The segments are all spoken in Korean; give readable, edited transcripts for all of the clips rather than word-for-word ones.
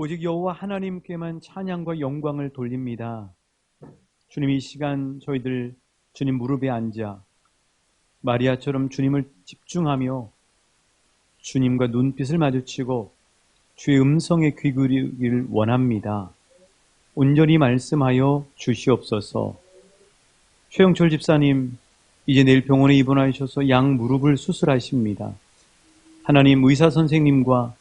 오직 여호와 하나님께만 찬양과 영광을 돌립니다. 주님, 이 시간 저희들 주님 무릎에 앉아 마리아처럼 주님을 집중하며 주님과 눈빛을 마주치고 주의 음성에 귀 기울이기를 원합니다. 온전히 말씀하여 주시옵소서. 최영철 집사님, 이제 내일 병원에 입원하셔서 양 무릎을 수술하십니다. 하나님, 의사 선생님과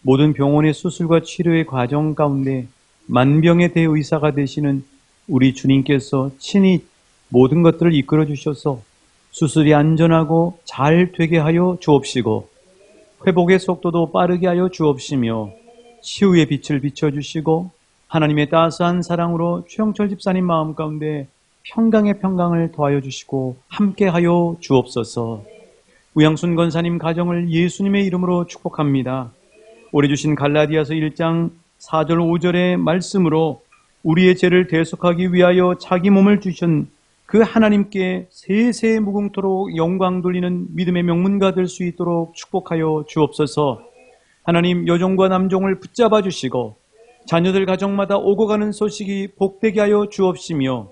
모든 병원의 수술과 치료의 과정 가운데 만병의 대의사가 되시는 우리 주님께서 친히 모든 것들을 이끌어 주셔서 수술이 안전하고 잘 되게 하여 주옵시고 회복의 속도도 빠르게 하여 주옵시며 치유의 빛을 비춰주시고 하나님의 따스한 사랑으로 최영철 집사님 마음 가운데 평강의 평강을 더하여 주시고 함께하여 주옵소서. 우양순 권사님 가정을 예수님의 이름으로 축복합니다. 올해 주신 갈라디아서 1장 4절 5절의 말씀으로 우리의 죄를 대속하기 위하여 자기 몸을 주신 그 하나님께 세세 무궁토록 영광 돌리는 믿음의 명문가 될 수 있도록 축복하여 주옵소서. 하나님, 여종과 남종을 붙잡아 주시고 자녀들 가정마다 오고 가는 소식이 복되게 하여 주옵시며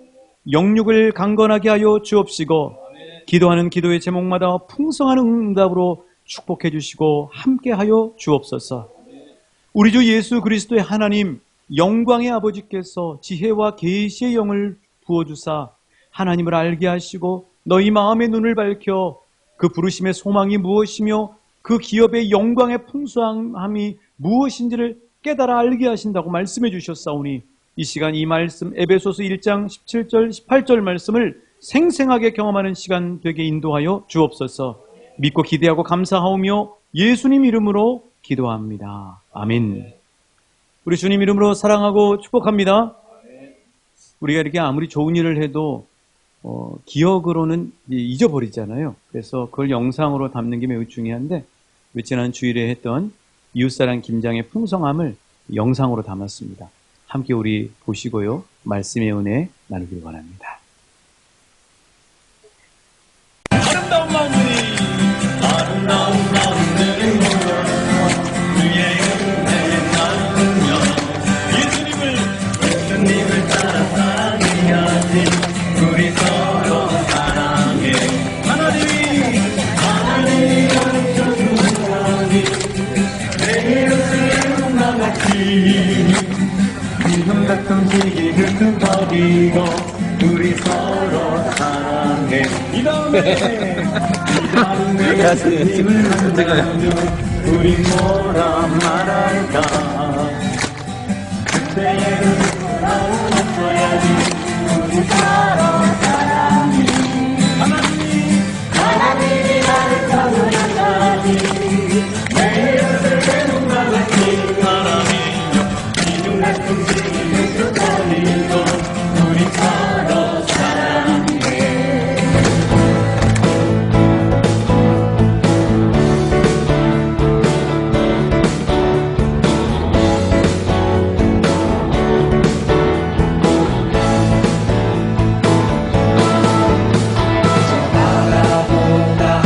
영육을 강건하게 하여 주옵시고 기도하는 기도의 제목마다 풍성한 응답으로 축복해 주시고 함께하여 주옵소서. 우리 주 예수 그리스도의 하나님, 영광의 아버지께서 지혜와 계시의 영을 부어주사 하나님을 알게 하시고 너희 마음의 눈을 밝혀 그 부르심의 소망이 무엇이며 그 기업의 영광의 풍성함이 무엇인지를 깨달아 알게 하신다고 말씀해 주셨사오니 이 시간 이 말씀 에베소서 1장 17절 18절 말씀을 생생하게 경험하는 시간 되게 인도하여 주옵소서. 믿고 기대하고 감사하오며 예수님 이름으로 기도합니다. 아멘. 우리 주님 이름으로 사랑하고 축복합니다. 우리가 이렇게 아무리 좋은 일을 해도 기억으로는 잊어버리잖아요. 그래서 그걸 영상으로 담는 게 매우 중요한데 지난 주일에 했던 이웃사랑 김장의 풍성함을 영상으로 담았습니다. 함께 우리 보시고요. 말씀의 은혜 나누길 원합니다. 아름다운 마음들이 아름다운 마음들이 모여 주의 은혜에 나누며 예수님을 따라 사랑해야지. 우리 서로 사랑해. 하나님이 가르쳐주는 내 이웃을 나같이 지금 가끔씩이 흙버리고 우리 서로 사랑해. 이 다음에 예수님을 만나면 우리 뭐라 말할까. 그때에는 나오셔야지. 우리 서로 사랑해. 하나님이 가르쳐주셔야지. 내 이웃을 내 눈과 같이 사랑해요. 지금 가끔씩 흙버리고 우리 서로 사랑해. 바라보다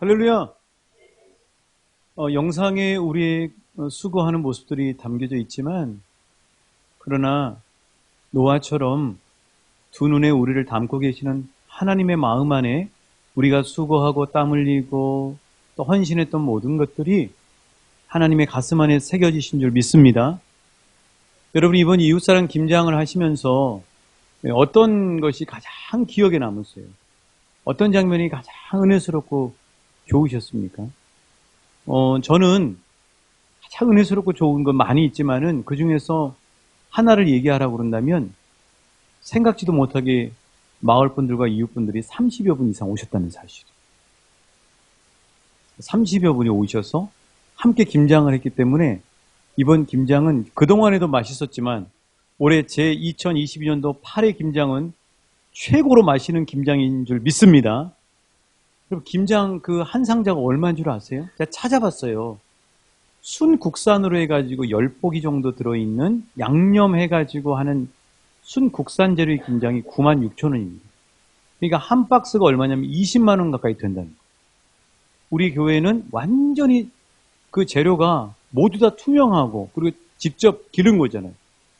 할렐루야. 영상에 우리의 수고하는 모습들이 담겨져 있지만, 그러나 노아처럼 두 눈에 우리를 담고 계시는 하나님의 마음 안에 우리가 수고하고 땀 흘리고 또 헌신했던 모든 것들이 하나님의 가슴 안에 새겨지신 줄 믿습니다. 여러분, 이번 이웃사랑 김장을 하시면서 어떤 것이 가장 기억에 남으세요? 어떤 장면이 가장 은혜스럽고 좋으셨습니까? 저는 가장 은혜스럽고 좋은 건 많이 있지만은 그 중에서 하나를 얘기하라고 그런다면 생각지도 못하게 마을 분들과 이웃 분들이 30여 분 이상 오셨다는 사실. 30여 분이 오셔서 함께 김장을 했기 때문에 이번 김장은 그동안에도 맛있었지만 올해 제 2022년도 8회 김장은 최고로 맛있는 김장인 줄 믿습니다. 그럼 김장 그 한 상자가 얼마인 줄 아세요? 제가 찾아봤어요. 순 국산으로 해가지고 10포기 정도 들어있는 양념해가지고 하는 순 국산 재료의 김장이 96,000원입니다. 그러니까 한 박스가 얼마냐면 20만 원 가까이 된다는 거예요. 우리 교회는 완전히 그 재료가 모두 다 투명하고 그리고 직접 기른 거잖아요.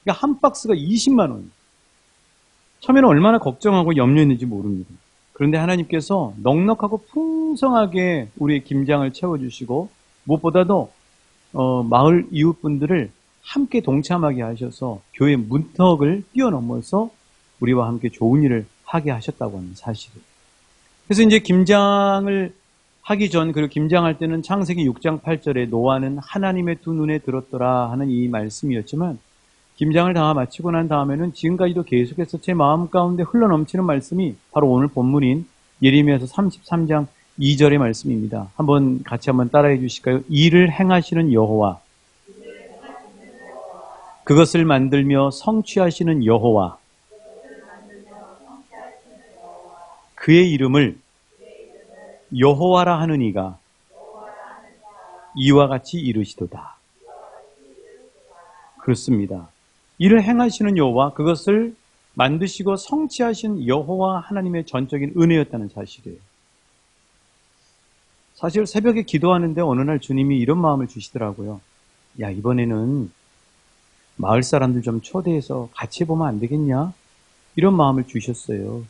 그러니까 한 박스가 20만 원. 처음에는 얼마나 걱정하고 염려했는지 모릅니다. 그런데 하나님께서 넉넉하고 풍성하게 우리의 김장을 채워주시고 무엇보다도 마을 이웃분들을 함께 동참하게 하셔서 교회 문턱을 뛰어넘어서 우리와 함께 좋은 일을 하게 하셨다고 하는 사실이에요. 그래서 이제 김장을 하기 전, 그리고 김장할 때는 창세기 6장 8절에 노아는 하나님의 두 눈에 들었더라 하는 이 말씀이었지만 김장을 다 마치고 난 다음에는 지금까지도 계속해서 제 마음 가운데 흘러넘치는 말씀이 바로 오늘 본문인 예레미야서 33장 2절의 말씀입니다. 같이 한번 따라해 주실까요? 이를 행하시는 여호와, 그것을 만들며 성취하시는 여호와, 그의 이름을 여호와라 하는 이가 이와 같이 이르시도다. 그렇습니다. 이를 행하시는 여호와, 그것을 만드시고 성취하신 여호와 하나님의 전적인 은혜였다는 사실이에요. 사실 새벽에 기도하는데 어느 날 주님이 이런 마음을 주시더라고요. 야, 이번에는 마을 사람들 좀 초대해서 같이 해보면 안 되겠냐? 이런 마음을 주셨어요.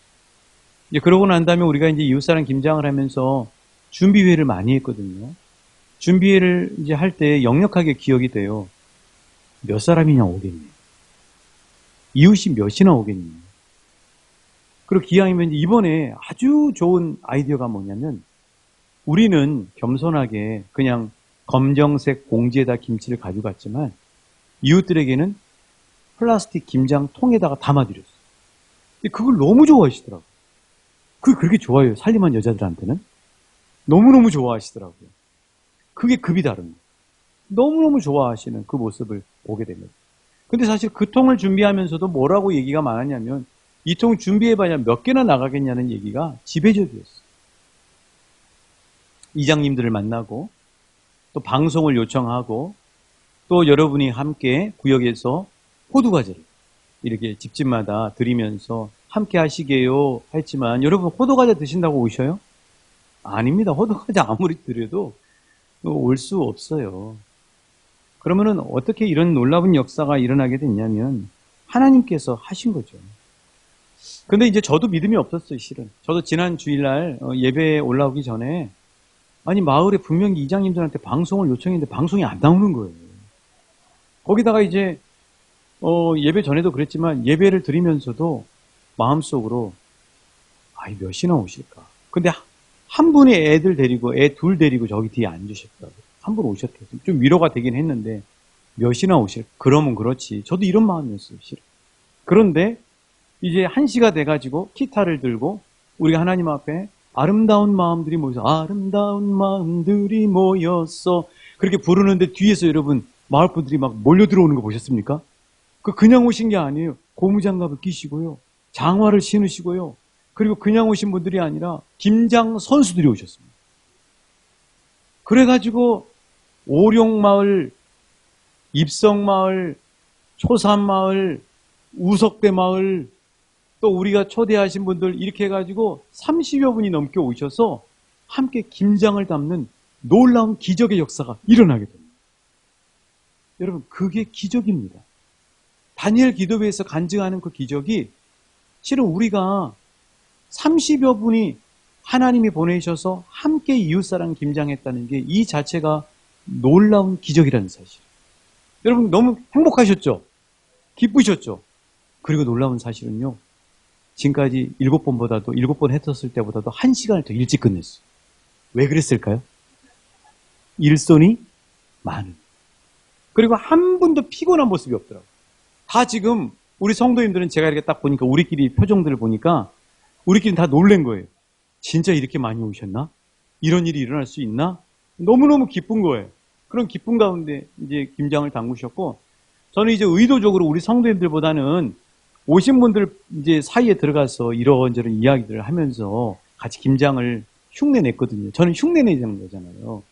이제 그러고 난 다음에 우리가 이제 이웃사랑 김장을 하면서 준비회를 많이 했거든요. 준비회를 이제 할 때 역력하게 기억이 돼요. 몇 사람이나 오겠니? 이웃이 몇이나 오겠니? 그리고 기왕이면 이번에 아주 좋은 아이디어가 뭐냐면 우리는 겸손하게 그냥 검정색 봉지에다 김치를 가져갔지만 이웃들에게는 플라스틱 김장 통에다가 담아드렸어요. 그걸 너무 좋아하시더라고요. 그게 그렇게 좋아요. 살림한 여자들한테는. 너무너무 좋아하시더라고요. 그게 급이 다른 거예요. 너무너무 좋아하시는 그 모습을 보게 됩니다. 근데 사실 그 통을 준비하면서도 뭐라고 얘기가 많았냐면 이 통 준비해봐야 몇 개나 나가겠냐는 얘기가 지배적이었어요. 이장님들을 만나고 또 방송을 요청하고 또 여러분이 함께 구역에서 호두과자를 이렇게 집집마다 드리면서 함께 하시게요 했지만 여러분 호두과자 드신다고 오셔요? 아닙니다. 호두과자 아무리 드려도 올 수 없어요. 그러면은 어떻게 이런 놀라운 역사가 일어나게 됐냐면 하나님께서 하신 거죠. 근데 이제 저도 믿음이 없었어요, 실은. 저도 지난 주일날 예배에 올라오기 전에 아니 마을에 분명히 이장님들한테 방송을 요청했는데 방송이 안 나오는 거예요. 거기다가 이제 예배 전에도 그랬지만 예배를 드리면서도 마음속으로 아이 몇이나 오실까. 근데 한 분이 애들 데리고 애 둘 데리고 저기 뒤에 앉으셨더라고요. 한 분 오셨대요. 좀 위로가 되긴 했는데 몇이나 오실까. 그러면 그렇지. 저도 이런 마음이었어요, 실은. 그런데 이제 1시가 돼가지고 기타를 들고 우리가 하나님 앞에 아름다운 마음들이 모여서 아름다운 마음들이 모였어 그렇게 부르는데 뒤에서 여러분 마을 분들이 막 몰려 들어오는 거 보셨습니까? 그냥 오신 게 아니에요. 고무장갑을 끼시고요. 장화를 신으시고요. 그리고 그냥 오신 분들이 아니라 김장 선수들이 오셨습니다. 그래가지고 오룡마을, 입성마을, 초산마을, 우석대마을 또 우리가 초대하신 분들 이렇게 해가지고 30여 분이 넘게 오셔서 함께 김장을 담는 놀라운 기적의 역사가 일어나게 됩니다. 여러분, 그게 기적입니다. 다니엘 기도회에서 간증하는 그 기적이 실은 우리가 30여 분이 하나님이 보내셔서 함께 이웃사랑 김장했다는 게 이 자체가 놀라운 기적이라는 사실. 여러분 너무 행복하셨죠? 기쁘셨죠? 그리고 놀라운 사실은요. 지금까지 7번 했었을 때보다도 1시간을 더 일찍 끝냈어요. 왜 그랬을까요? 일손이 많은. 그리고 한 분도 피곤한 모습이 없더라고요. 다 지금 우리 성도님들은 제가 이렇게 딱 보니까 우리끼리 표정들을 보니까 우리끼리 다 놀란 거예요. 진짜 이렇게 많이 오셨나? 이런 일이 일어날 수 있나? 너무너무 기쁜 거예요. 그런 기쁜 가운데 이제 김장을 담그셨고, 저는 이제 의도적으로 우리 성도님들보다는 오신 분들 이제 사이에 들어가서 이런저런 이야기들을 하면서 같이 김장을 흉내 냈거든요. 저는 흉내 내자는 거잖아요.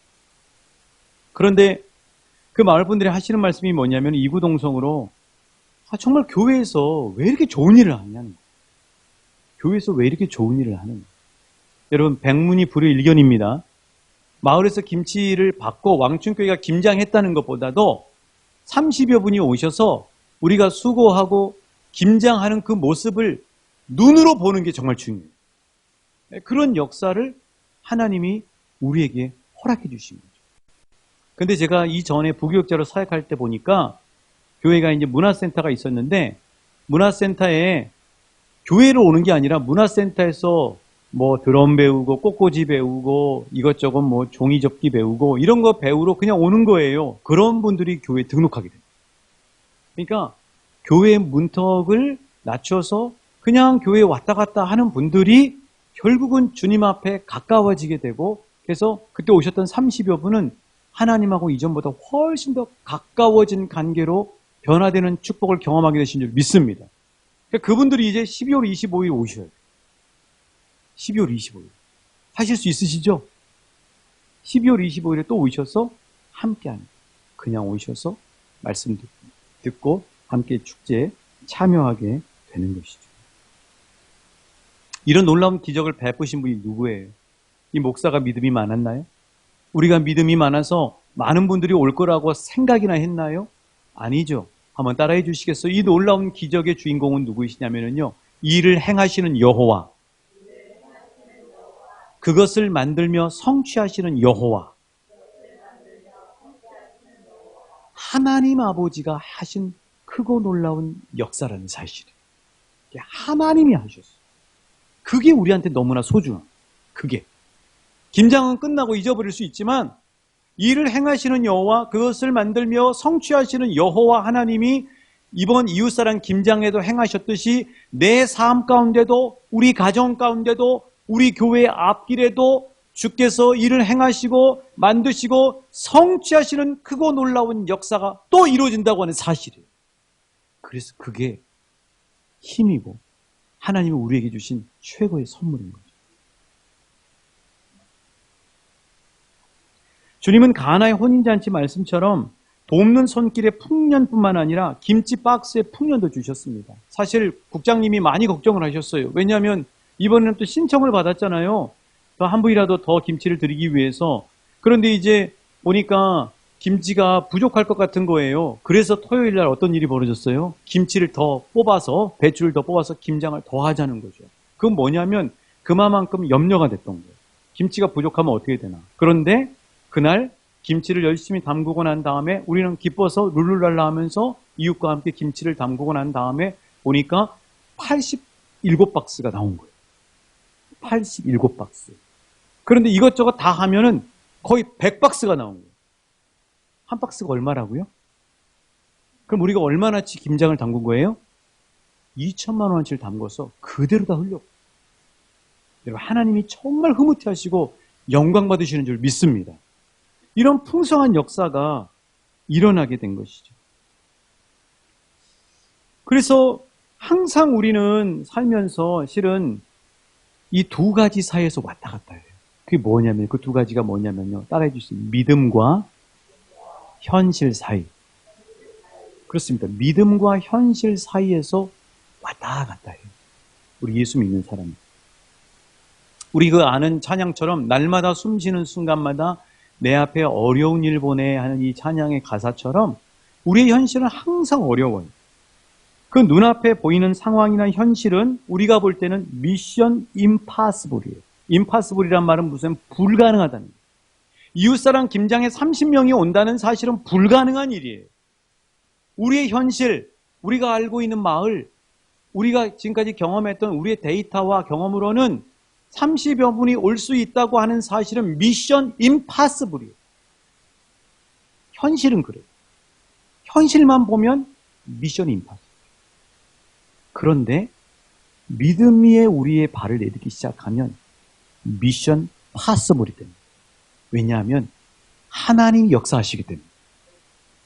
그런데 그 마을 분들이 하시는 말씀이 뭐냐면 이구동성으로 정말 교회에서 왜 이렇게 좋은 일을 하냐는 거예요. 교회에서 왜 이렇게 좋은 일을 하는 거예요. 여러분, 백문이 불여일견입니다. 마을에서 김치를 받고 왕춘교회가 김장했다는 것보다도 30여 분이 오셔서 우리가 수고하고 김장하는 그 모습을 눈으로 보는 게 정말 중요해요. 그런 역사를 하나님이 우리에게 허락해 주신 거죠. 근데 제가 이전에 부교육자로 사역할 때 보니까 교회가 이제 문화센터가 있었는데 문화센터에 교회로 오는 게 아니라 문화센터에서 뭐 드럼 배우고 꽃꽂이 배우고 이것저것 뭐 종이접기 배우고 이런 거 배우러 그냥 오는 거예요. 그런 분들이 교회에 등록하게 됩니다. 그러니까 교회 문턱을 낮춰서 그냥 교회에 왔다 갔다 하는 분들이 결국은 주님 앞에 가까워지게 되고, 그래서 그때 오셨던 30여 분은 하나님하고 이전보다 훨씬 더 가까워진 관계로 변화되는 축복을 경험하게 되신 줄 믿습니다. 그러니까 그분들이 이제 12월 25일 오셔야 돼요. 12월 25일. 하실 수 있으시죠? 12월 25일에 또 오셔서 함께하는, 그냥 오셔서 말씀 듣고 함께 축제에 참여하게 되는 것이죠. 이런 놀라운 기적을 베푸신 분이 누구예요? 이 목사가 믿음이 많았나요? 우리가 믿음이 많아서 많은 분들이 올 거라고 생각이나 했나요? 아니죠. 한번 따라해 주시겠어요? 이 놀라운 기적의 주인공은 누구이시냐면요, 일을 행하시는 여호와, 그것을 만들며 성취하시는 여호와, 하나님 아버지가 하신 크고 놀라운 역사라는 사실이에요. 하나님이 하셨어요. 그게 우리한테 너무나 소중한, 그게 김장은 끝나고 잊어버릴 수 있지만 일을 행하시는 여호와, 그것을 만들며 성취하시는 여호와 하나님이 이번 이웃사랑 김장에도 행하셨듯이 내 삶 가운데도, 우리 가정 가운데도, 우리 교회 앞길에도 주께서 일을 행하시고 만드시고 성취하시는 크고 놀라운 역사가 또 이루어진다고 하는 사실이에요. 그래서 그게 힘이고 하나님이 우리에게 주신 최고의 선물인 거죠. 주님은 가나의 혼인잔치 말씀처럼 돕는 손길에 풍년뿐만 아니라 김치 박스에 풍년도 주셨습니다. 사실 국장님이 많이 걱정을 하셨어요. 왜냐하면 이번에는 또 신청을 받았잖아요. 또 한 부위라도 더 김치를 드리기 위해서. 그런데 이제 보니까 김치가 부족할 것 같은 거예요. 그래서 토요일 날 어떤 일이 벌어졌어요? 김치를 더 뽑아서, 배추를 더 뽑아서 김장을 더 하자는 거죠. 그건 뭐냐면 그만큼 염려가 됐던 거예요. 김치가 부족하면 어떻게 되나. 그런데 그날 김치를 열심히 담그고 난 다음에 우리는 기뻐서 룰루랄라 하면서 이웃과 함께 김치를 담그고 난 다음에 보니까 87박스가 나온 거예요. 87박스. 그런데 이것저것 다 하면은 거의 100박스가 나온 거예요. 한 박스가 얼마라고요? 그럼 우리가 얼마나치 김장을 담근 거예요? 2천만 원어치를 담궈서 그대로 다 흘려. 여러분, 하나님이 정말 흐뭇해 하시고 영광 받으시는 줄 믿습니다. 이런 풍성한 역사가 일어나게 된 것이죠. 그래서 항상 우리는 살면서 실은 이 두 가지 사이에서 왔다 갔다 해요. 그게 뭐냐면, 그 두 가지가 뭐냐면요. 따라해 주세요. 믿음과 현실 사이. 그렇습니다. 믿음과 현실 사이에서 왔다 갔다 해요. 우리 예수 믿는 사람. 우리 그 아는 찬양처럼 날마다 숨 쉬는 순간마다 내 앞에 어려운 일 보내 하는 이 찬양의 가사처럼 우리의 현실은 항상 어려워요. 그 눈앞에 보이는 상황이나 현실은 우리가 볼 때는 미션 임파서블이에요. 임파서블이란 말은 무슨 불가능하다는 거예요. 이웃사랑 김장에 30명이 온다는 사실은 불가능한 일이에요. 우리의 현실, 우리가 알고 있는 마을, 우리가 지금까지 경험했던 우리의 데이터와 경험으로는 30여 분이 올 수 있다고 하는 사실은 미션 임파서블이에요. 현실은 그래요. 현실만 보면 미션 임파서블. 그런데 믿음 위에 우리의 발을 내딛기 시작하면 미션 파서블이 됩니다. 왜냐하면 하나님이 역사하시기 때문에.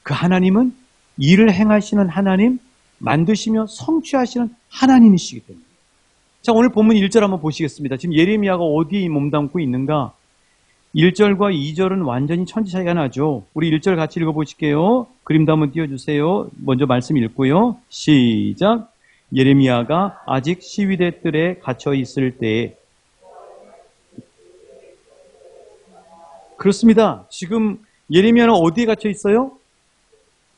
그 하나님은 일을 행하시는 하나님, 만드시며 성취하시는 하나님이시기 때문에. 자, 오늘 본문 1절 한번 보시겠습니다. 지금 예레미야가 어디에 몸담고 있는가? 1절과 2절은 완전히 천지 차이가 나죠. 우리 1절 같이 읽어보실게요. 그림도 한번 띄워주세요. 먼저 말씀 읽고요. 시작. 예레미야가 아직 시위대 뜰에 갇혀 있을 때에. 그렇습니다. 지금 예레미야는 어디에 갇혀 있어요?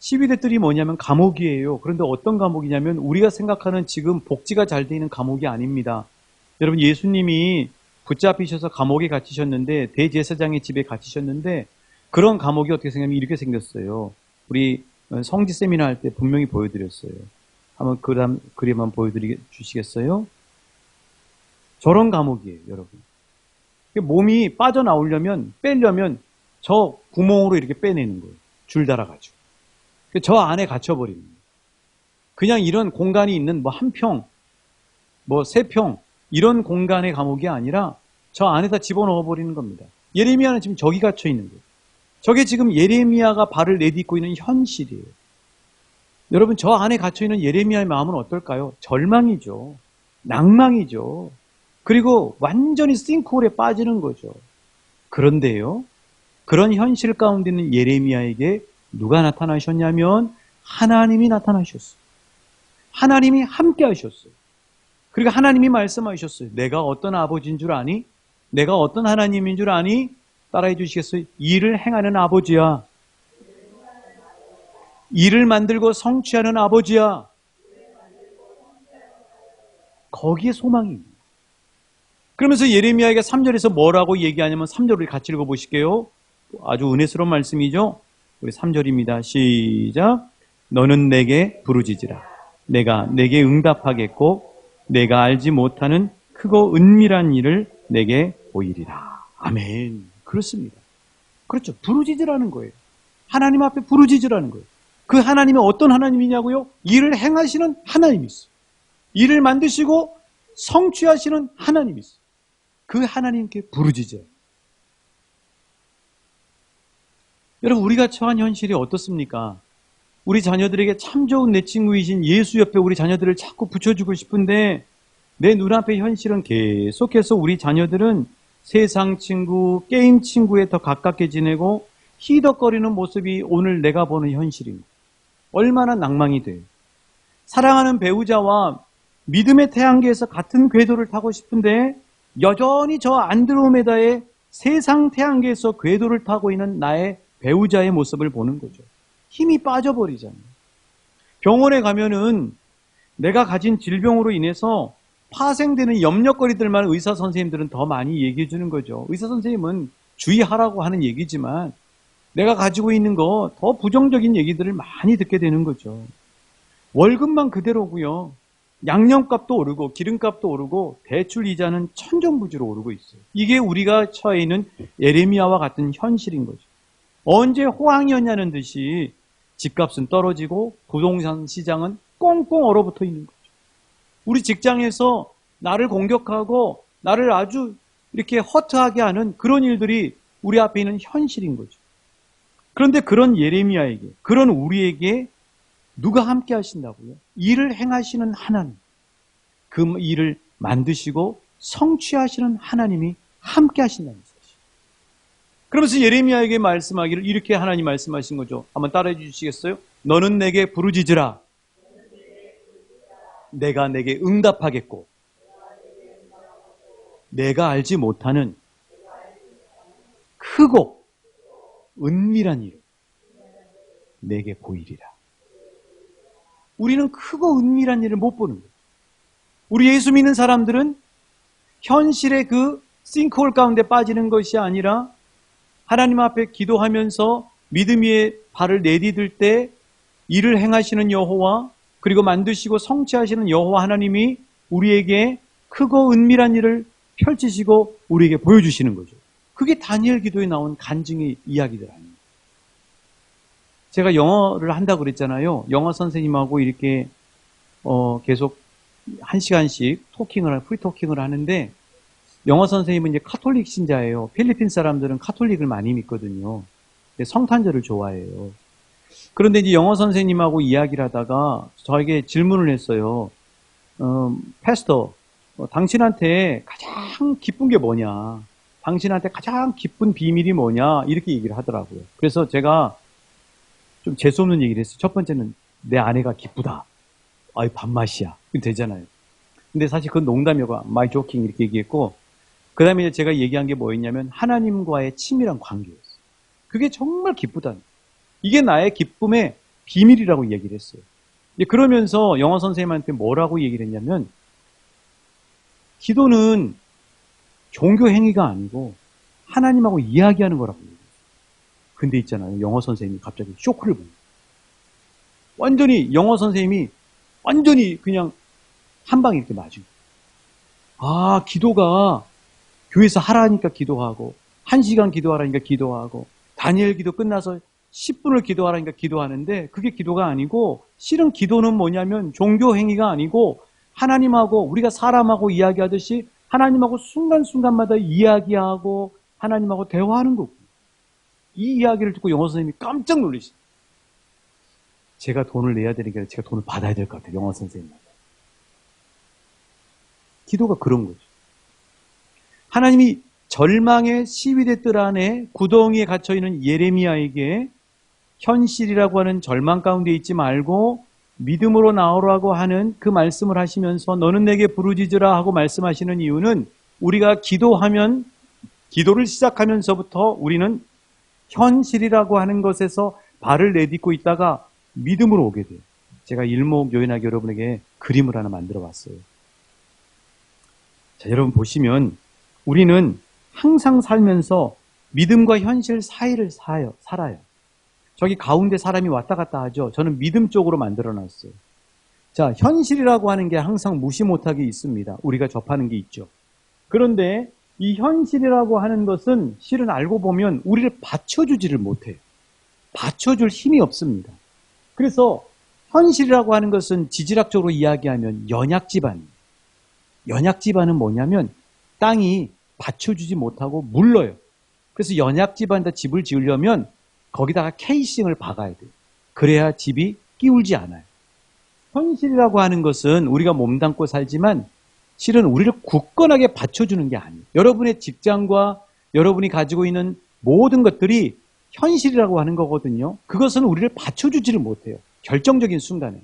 시위대 뜰이 뭐냐면 감옥이에요. 그런데 어떤 감옥이냐면 우리가 생각하는 지금 복지가 잘 돼 있는 감옥이 아닙니다. 여러분, 예수님이 붙잡히셔서 감옥에 갇히셨는데, 대제사장의 집에 갇히셨는데, 그런 감옥이 어떻게 생겼냐면 이렇게 생겼어요. 우리 성지 세미나 할 때 분명히 보여드렸어요. 한번 그림 한번 보여주시겠어요? 저런 감옥이에요, 여러분. 몸이 빠져나오려면, 빼려면 저 구멍으로 이렇게 빼내는 거예요. 줄 달아가지고. 저 안에 갇혀버리는 거예요. 그냥 이런 공간이 있는 뭐 1평, 뭐 3평, 이런 공간의 감옥이 아니라 저 안에다 집어넣어버리는 겁니다. 예레미야는 지금 저기 갇혀 있는 거예요. 저게 지금 예레미야가 발을 내딛고 있는 현실이에요. 여러분, 저 안에 갇혀있는 예레미야의 마음은 어떨까요? 절망이죠. 낭망이죠. 그리고 완전히 싱크홀에 빠지는 거죠. 그런데요, 그런 현실 가운데 있는 예레미야에게 누가 나타나셨냐면 하나님이 나타나셨어요. 하나님이 함께 하셨어요. 그리고 하나님이 말씀하셨어요. 내가 어떤 아버지인 줄 아니? 내가 어떤 하나님인 줄 아니? 따라해 주시겠어요? 일을 행하는 아버지야. 일을 만들고 성취하는 아버지야. 거기에 소망입니다. 그러면서 예레미야에게 3절에서 뭐라고 얘기하냐면 3절을 같이 읽어보실게요. 아주 은혜스러운 말씀이죠. 우리 3절입니다. 시작. 너는 내게 부르짖으라. 내가 내게 응답하겠고 내가 알지 못하는 크고 은밀한 일을 내게 보이리라. 아멘. 그렇습니다. 그렇죠. 부르짖으라는 거예요. 하나님 앞에 부르짖으라는 거예요. 그 하나님이 어떤 하나님이냐고요? 일을 행하시는 하나님이 있어요. 일을 만드시고 성취하시는 하나님이 있어요. 그 하나님께 부르짖어요. 여러분, 우리가 처한 현실이 어떻습니까? 우리 자녀들에게 참 좋은 내 친구이신 예수 옆에 우리 자녀들을 자꾸 붙여주고 싶은데 내 눈앞의 현실은 계속해서 우리 자녀들은 세상 친구, 게임 친구에 더 가깝게 지내고 희덕거리는 모습이 오늘 내가 보는 현실입니다. 얼마나 낭망이 돼요. 사랑하는 배우자와 믿음의 태양계에서 같은 궤도를 타고 싶은데 여전히 저 안드로메다의 세상 태양계에서 궤도를 타고 있는 나의 배우자의 모습을 보는 거죠. 힘이 빠져버리잖아요. 병원에 가면은 내가 가진 질병으로 인해서 파생되는 염려거리들만 의사 선생님들은 더 많이 얘기해 주는 거죠. 의사 선생님은 주의하라고 하는 얘기지만 내가 가지고 있는 거 더 부정적인 얘기들을 많이 듣게 되는 거죠. 월급만 그대로고요. 양념값도 오르고 기름값도 오르고 대출 이자는 천정부지로 오르고 있어요. 이게 우리가 처해 있는 예레미야와 같은 현실인 거죠. 언제 호황이었냐는 듯이 집값은 떨어지고 부동산 시장은 꽁꽁 얼어붙어 있는 거죠. 우리 직장에서 나를 공격하고 나를 아주 이렇게 허트하게 하는 그런 일들이 우리 앞에 있는 현실인 거죠. 그런데 그런 예레미야에게, 그런 우리에게 누가 함께 하신다고요? 일을 행하시는 하나님, 그 일을 만드시고 성취하시는 하나님이 함께 하신다는 사실. 그러면서 예레미야에게 말씀하기를 이렇게 하나님 말씀하신 거죠. 한번 따라해 주시겠어요? 너는 내게 부르짖으라. 내가 내게 응답하겠고 내가 알지 못하는 크고 은밀한 일을 내게 보이리라. 우리는 크고 은밀한 일을 못 보는 거예요. 우리 예수 믿는 사람들은 현실의 그 싱크홀 가운데 빠지는 것이 아니라 하나님 앞에 기도하면서 믿음 위에 발을 내디딜 때 일을 행하시는 여호와, 그리고 만드시고 성취하시는 여호와 하나님이 우리에게 크고 은밀한 일을 펼치시고 우리에게 보여주시는 거죠. 그게 다니엘 기도에 나온 간증의 이야기들 아닙니까? 제가 영어를 한다고 그랬잖아요. 영어 선생님하고 이렇게 계속 1시간씩 프리 토킹을 하는데, 영어 선생님은 이제 카톨릭 신자예요. 필리핀 사람들은 카톨릭을 많이 믿거든요. 성탄절을 좋아해요. 그런데 이제 영어 선생님하고 이야기를 하다가 저에게 질문을 했어요. 패스터, 당신한테 가장 기쁜 게 뭐냐? 당신한테 가장 기쁜 비밀이 뭐냐? 이렇게 얘기를 하더라고요. 그래서 제가 좀 재수없는 얘기를 했어요. 첫 번째는 내 아내가 기쁘다. 아이, 밥맛이야. 이거 되잖아요. 근데 사실 그건 농담이고, my joking 이렇게 얘기했고, 그 다음에 제가 얘기한 게 뭐였냐면, 하나님과의 친밀한 관계였어요. 그게 정말 기쁘다. 이게 나의 기쁨의 비밀이라고 얘기를 했어요. 그러면서 영어 선생님한테 뭐라고 얘기를 했냐면, 기도는 종교 행위가 아니고 하나님하고 이야기하는 거라고 얘기해요. 근데 있잖아요. 영어 선생님이 갑자기 쇼크를 보는 거예요. 완전히 영어 선생님이 완전히 그냥 한 방에 이렇게 맞은 거예요. 아, 기도가 교회에서 하라니까 기도하고, 1시간 기도하라니까 기도하고, 다니엘 기도 끝나서 10분을 기도하라니까 기도하는데, 그게 기도가 아니고, 실은 기도는 뭐냐면 종교 행위가 아니고 하나님하고, 우리가 사람하고 이야기하듯이 하나님하고 순간순간마다 이야기하고 하나님하고 대화하는 거고. 이 이야기를 듣고 영어 선생님이 깜짝 놀라시죠. 제가 돈을 내야 되니까 제가 돈을 받아야 될 것 같아요. 영어 선생님한테. 기도가 그런 거죠. 하나님이 절망의 시위대 뜰 안에 구덩이에 갇혀있는 예레미야에게 현실이라고 하는 절망 가운데 있지 말고 믿음으로 나오라고 하는 그 말씀을 하시면서 너는 내게 부르짖으라 하고 말씀하시는 이유는, 우리가 기도하면, 기도를 시작하면서부터 우리는 현실이라고 하는 것에서 발을 내딛고 있다가 믿음으로 오게 돼요. 제가 일목요연하게 여러분에게 그림을 하나 만들어 봤어요. 자, 여러분 보시면 우리는 항상 살면서 믿음과 현실 사이를 살아요. 저기 가운데 사람이 왔다 갔다 하죠. 저는 믿음 쪽으로 만들어 놨어요. 자, 현실이라고 하는 게 항상 무시 못하게 있습니다. 우리가 접하는 게 있죠. 그런데 이 현실이라고 하는 것은 실은 알고 보면 우리를 받쳐주지를 못해요. 받쳐줄 힘이 없습니다. 그래서 현실이라고 하는 것은 지질학적으로 이야기하면 연약지반이에요. 연약지반은 뭐냐면 땅이 받쳐주지 못하고 물러요. 그래서 연약지반에다 집을 지으려면 거기다가 케이싱을 박아야 돼요. 그래야 집이 끼울지 않아요. 현실이라고 하는 것은 우리가 몸담고 살지만 실은 우리를 굳건하게 받쳐주는 게 아니에요. 여러분의 직장과 여러분이 가지고 있는 모든 것들이 현실이라고 하는 거거든요. 그것은 우리를 받쳐주지를 못해요. 결정적인 순간에.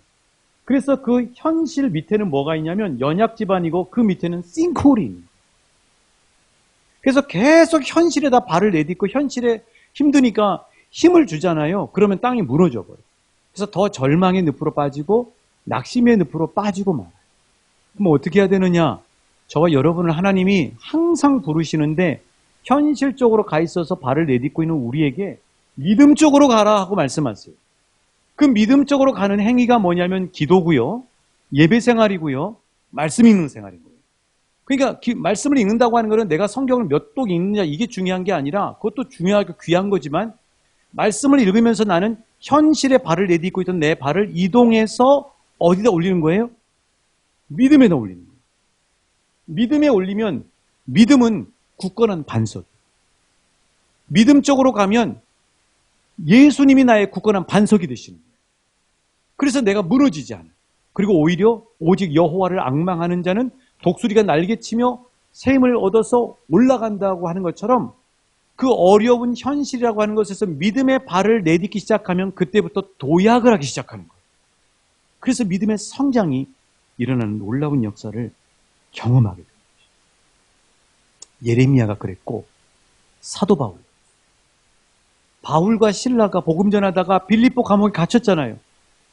그래서 그 현실 밑에는 뭐가 있냐면 연약지반이고 그 밑에는 싱크홀이 있는 거예요. 그래서 계속 현실에다 발을 내딛고 현실에 힘드니까 힘을 주잖아요. 그러면 땅이 무너져 버려요. 그래서 더 절망의 늪으로 빠지고 낙심의 늪으로 빠지고 말아요. 그럼 어떻게 해야 되느냐? 저와 여러분을 하나님이 항상 부르시는데 현실적으로 가 있어서 발을 내딛고 있는 우리에게 믿음 쪽으로 가라 하고 말씀하세요. 그 믿음 쪽으로 가는 행위가 뭐냐면 기도고요, 예배 생활이고요, 말씀 읽는 생활인 거예요. 그러니까 말씀을 읽는다고 하는 것은 내가 성경을 몇 독 읽느냐 이게 중요한 게 아니라, 그것도 중요하고 귀한 거지만 말씀을 읽으면서 나는 현실에 발을 내딛고 있던 내 발을 이동해서 어디다 올리는 거예요? 믿음에다 올리는 거예요. 믿음에 올리면 믿음은 굳건한 반석. 믿음 쪽으로 가면 예수님이 나의 굳건한 반석이 되시는 거예요. 그래서 내가 무너지지 않아요. 그리고 오히려 오직 여호와를 앙망하는 자는 독수리가 날개치며 새 힘을 얻어서 올라간다고 하는 것처럼 그 어려운 현실이라고 하는 것에서 믿음의 발을 내딛기 시작하면 그때부터 도약을 하기 시작하는 거예요. 그래서 믿음의 성장이 일어나는 놀라운 역사를 경험하게 됩니다. 예레미야가 그랬고 사도 바울과 실라가 복음 전하다가 빌립보 감옥에 갇혔잖아요.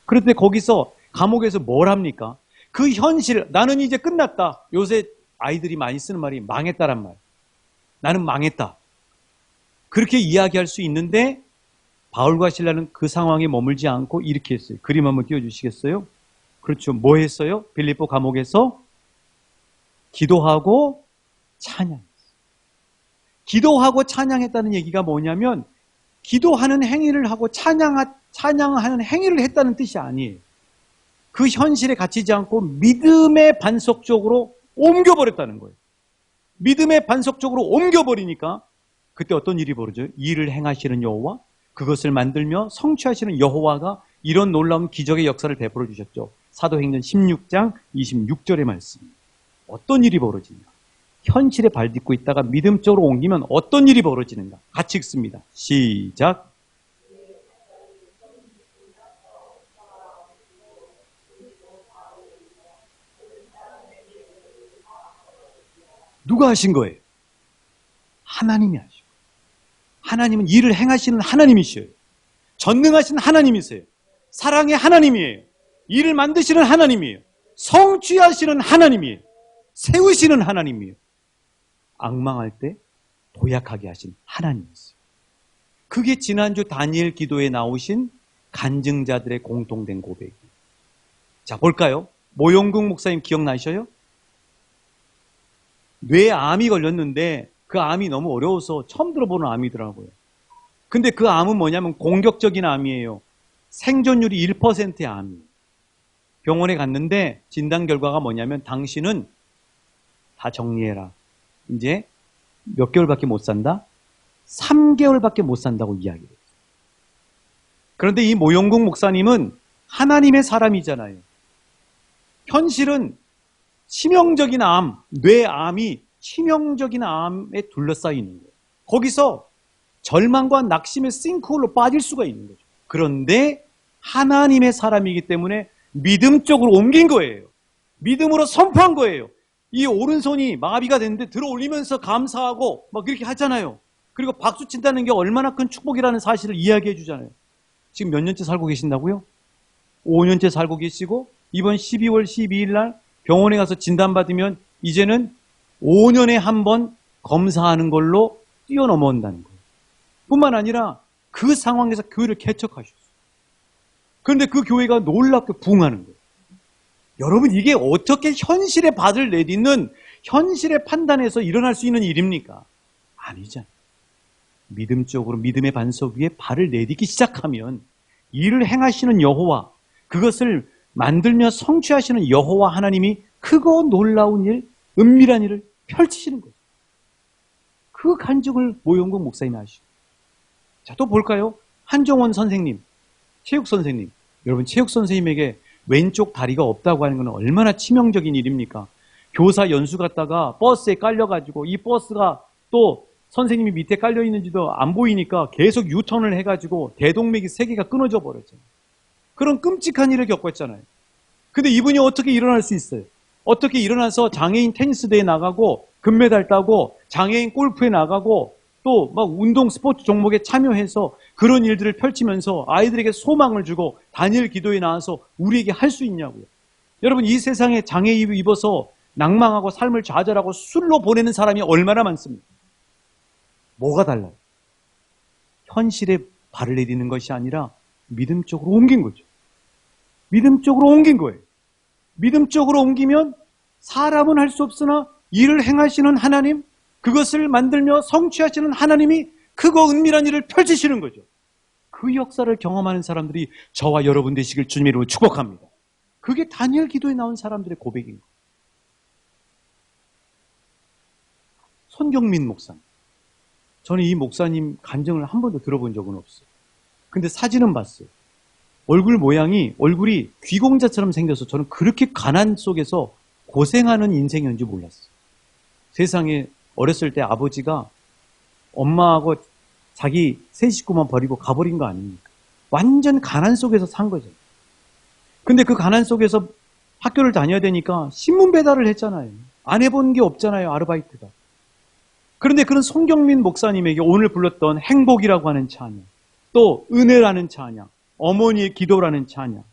그런데 거기서 감옥에서 뭘 합니까? 그 현실, 나는 이제 끝났다. 요새 아이들이 많이 쓰는 말이 망했다란 말. 나는 망했다. 그렇게 이야기할 수 있는데 바울과 실라는 그 상황에 머물지 않고 이렇게 했어요. 그림 한번 띄워주시겠어요? 그렇죠. 뭐 했어요? 빌립보 감옥에서 기도하고 찬양했어요. 기도하고 찬양했다는 얘기가 뭐냐면 기도하는 행위를 하고 찬양하는 행위를 했다는 뜻이 아니에요. 그 현실에 갇히지 않고 믿음의 반석 쪽으로 옮겨버렸다는 거예요. 믿음의 반석 쪽으로 옮겨버리니까 그때 어떤 일이 벌어져요? 일을 행하시는 여호와, 그것을 만들며 성취하시는 여호와가 이런 놀라운 기적의 역사를 베풀어 주셨죠. 사도행전 16장 26절의 말씀. 어떤 일이 벌어지냐? 현실에 발 딛고 있다가 믿음 쪽으로 옮기면 어떤 일이 벌어지는가? 같이 읽습니다. 시작. 누가 하신 거예요? 하나님이 하시고. 하나님은 일을 행하시는 하나님이셔요. 전능하신 하나님이세요. 사랑의 하나님이에요. 일을 만드시는 하나님이에요. 성취하시는 하나님이에요. 세우시는 하나님이에요. 앙망할 때 도약하게 하신 하나님이세요. 그게 지난주 다니엘 기도에 나오신 간증자들의 공통된 고백이에요. 자, 볼까요? 모용국 목사님 기억나셔요? 뇌에 암이 걸렸는데 그 암이 너무 어려워서 처음 들어보는 암이더라고요. 근데 그 암은 뭐냐면 공격적인 암이에요. 생존율이 1%의 암이에요. 병원에 갔는데 진단 결과가 뭐냐면 당신은 다 정리해라. 이제 몇 개월밖에 못 산다? 3개월밖에 못 산다고 이야기해요. 그런데 이 모용국 목사님은 하나님의 사람이잖아요. 현실은 치명적인 암, 뇌암이 치명적인 암에 둘러싸여 있는 거예요. 거기서 절망과 낙심의 싱크홀로 빠질 수가 있는 거죠. 그런데 하나님의 사람이기 때문에 믿음 쪽으로 옮긴 거예요. 믿음으로 선포한 거예요. 이 오른손이 마비가 됐는데 들어 올리면서 감사하고 막 이렇게 하잖아요. 그리고 박수 친다는 게 얼마나 큰 축복이라는 사실을 이야기해 주잖아요. 지금 몇 년째 살고 계신다고요? 5년째 살고 계시고 이번 12월 12일 날 병원에 가서 진단받으면 이제는 5년에 한 번 검사하는 걸로 뛰어넘어온다는 거예요. 뿐만 아니라 그 상황에서 교회를 개척하셨어요. 그런데 그 교회가 놀랍게 부흥하는 거예요. 여러분, 이게 어떻게 현실의 발을 내딛는 현실의 판단에서 일어날 수 있는 일입니까? 아니잖아요. 믿음 쪽으로 믿음의 반석 위에 발을 내딛기 시작하면 일을 행하시는 여호와, 그것을 만들며 성취하시는 여호와 하나님이 크고 놀라운 일, 은밀한 일을 펼치시는 거예요. 그 간증을 모용국 목사님이 하시고. 자, 또 볼까요? 한정원 선생님, 체육 선생님. 여러분, 체육 선생님에게 왼쪽 다리가 없다고 하는 건 얼마나 치명적인 일입니까? 교사 연수 갔다가 버스에 깔려가지고 이 버스가 또 선생님이 밑에 깔려있는지도 안 보이니까 계속 유턴을 해가지고 대동맥이 3개가 끊어져 버렸잖아요. 그런 끔찍한 일을 겪었잖아요. 근데 이분이 어떻게 일어날 수 있어요? 어떻게 일어나서 장애인 테니스 대회에 나가고 금메달 따고 장애인 골프에 나가고 또 막 운동 스포츠 종목에 참여해서 그런 일들을 펼치면서 아이들에게 소망을 주고 다니엘 기도에 나와서 우리에게 할 수 있냐고요. 여러분, 이 세상에 장애 입어서 낭망하고 삶을 좌절하고 술로 보내는 사람이 얼마나 많습니까? 뭐가 달라요? 현실에 발을 내딛는 것이 아니라 믿음 쪽으로 옮긴 거죠. 믿음 쪽으로 옮긴 거예요. 믿음 쪽으로 옮기면 사람은 할 수 없으나 일을 행하시는 하나님, 그것을 만들며 성취하시는 하나님이 크고 은밀한 일을 펼치시는 거죠. 그 역사를 경험하는 사람들이 저와 여러분 되시길 주님의 이름으로 축복합니다. 그게 다니엘 기도에 나온 사람들의 고백인 거예요. 손경민 목사님. 저는 이 목사님 간증을 한 번도 들어본 적은 없어요. 근데 사진은 봤어요. 얼굴이 귀공자처럼 생겨서 저는 그렇게 가난 속에서 고생하는 인생이었는지 몰랐어요. 세상에 어렸을 때 아버지가 엄마하고 자기 세 식구만 버리고 가버린 거 아닙니까? 완전 가난 속에서 산 거죠. 근데 그 가난 속에서 학교를 다녀야 되니까 신문 배달을 했잖아요. 안 해본 게 없잖아요, 아르바이트가. 그런데 그런 송경민 목사님에게 오늘 불렀던 행복이라고 하는 찬양, 또 은혜라는 찬양, 어머니의 기도라는 찬양,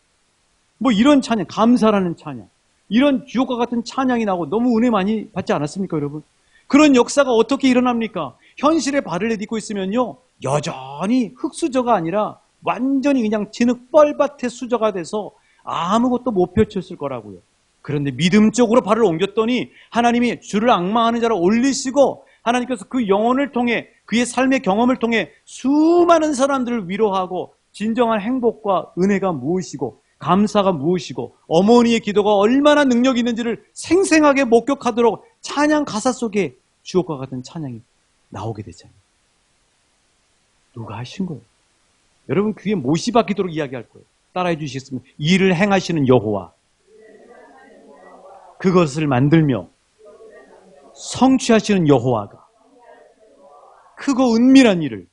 뭐 이런 찬양, 감사라는 찬양, 이런 주옥과 같은 찬양이 나오고 너무 은혜 많이 받지 않았습니까, 여러분? 그런 역사가 어떻게 일어납니까? 현실에 발을 내딛고 있으면요, 여전히 흙수저가 아니라 완전히 그냥 진흙 뻘밭의 수저가 돼서 아무것도 못 펼쳤을 거라고요. 그런데 믿음 쪽으로 발을 옮겼더니 하나님이 주를 앙망하는 자를 올리시고 하나님께서 그 영혼을 통해, 그의 삶의 경험을 통해 수많은 사람들을 위로하고 진정한 행복과 은혜가 무엇이고 감사가 무엇이고 어머니의 기도가 얼마나 능력이 있는지를 생생하게 목격하도록 찬양 가사 속에 주옥과 같은 찬양이 나오게 되잖아요. 누가 하신 거예요? 여러분 귀에 못이 박히도록 이야기할 거예요. 따라해 주시겠습니다. 일을 행하시는 여호와, 그것을 만들며 성취하시는 여호와가 크고 은밀한 일을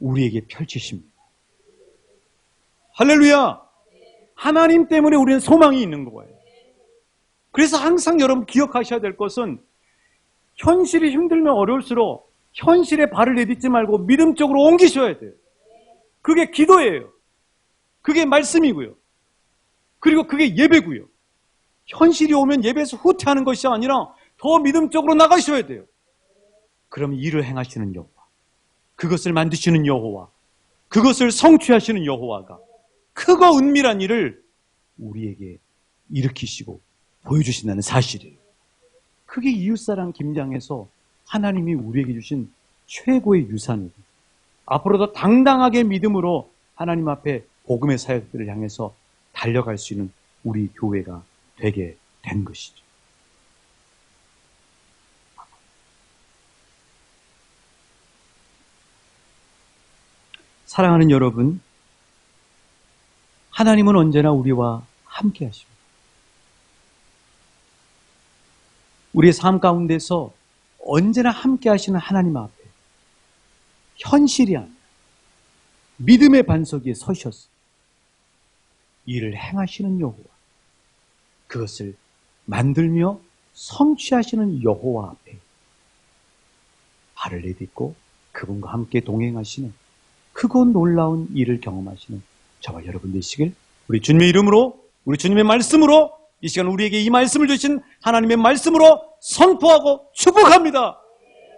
우리에게 펼치십니다. 할렐루야! 하나님 때문에 우리는 소망이 있는 거예요. 그래서 항상 여러분 기억하셔야 될 것은 현실이 힘들면 어려울수록 현실에 발을 내딛지 말고 믿음 쪽으로 옮기셔야 돼요. 그게 기도예요. 그게 말씀이고요. 그리고 그게 예배고요. 현실이 오면 예배에서 후퇴하는 것이 아니라 더 믿음 쪽으로 나가셔야 돼요. 그럼 일을 행하시는 여호와, 그것을 만드시는 여호와, 그것을 성취하시는 여호와가 크고 은밀한 일을 우리에게 일으키시고 보여주신다는 사실이에요. 그게 이웃사랑 김장에서 하나님이 우리에게 주신 최고의 유산이에요. 앞으로도 당당하게 믿음으로 하나님 앞에 복음의 사역들을 향해서 달려갈 수 있는 우리 교회가 되게 된 것이죠. 사랑하는 여러분, 하나님은 언제나 우리와 함께 하십니다. 우리의 삶 가운데서 언제나 함께 하시는 하나님 앞에 현실이 아니라 믿음의 반석 위에 서셨습니다. 일을 행하시는 여호와, 그것을 만들며 성취하시는 여호와 앞에 발을 내딛고 그분과 함께 동행하시는 크고 놀라운 일을 경험하시는 저와 여러분 되시길 우리 주님의 이름으로, 우리 주님의 말씀으로, 이 시간 우리에게 이 말씀을 주신 하나님의 말씀으로 선포하고 축복합니다.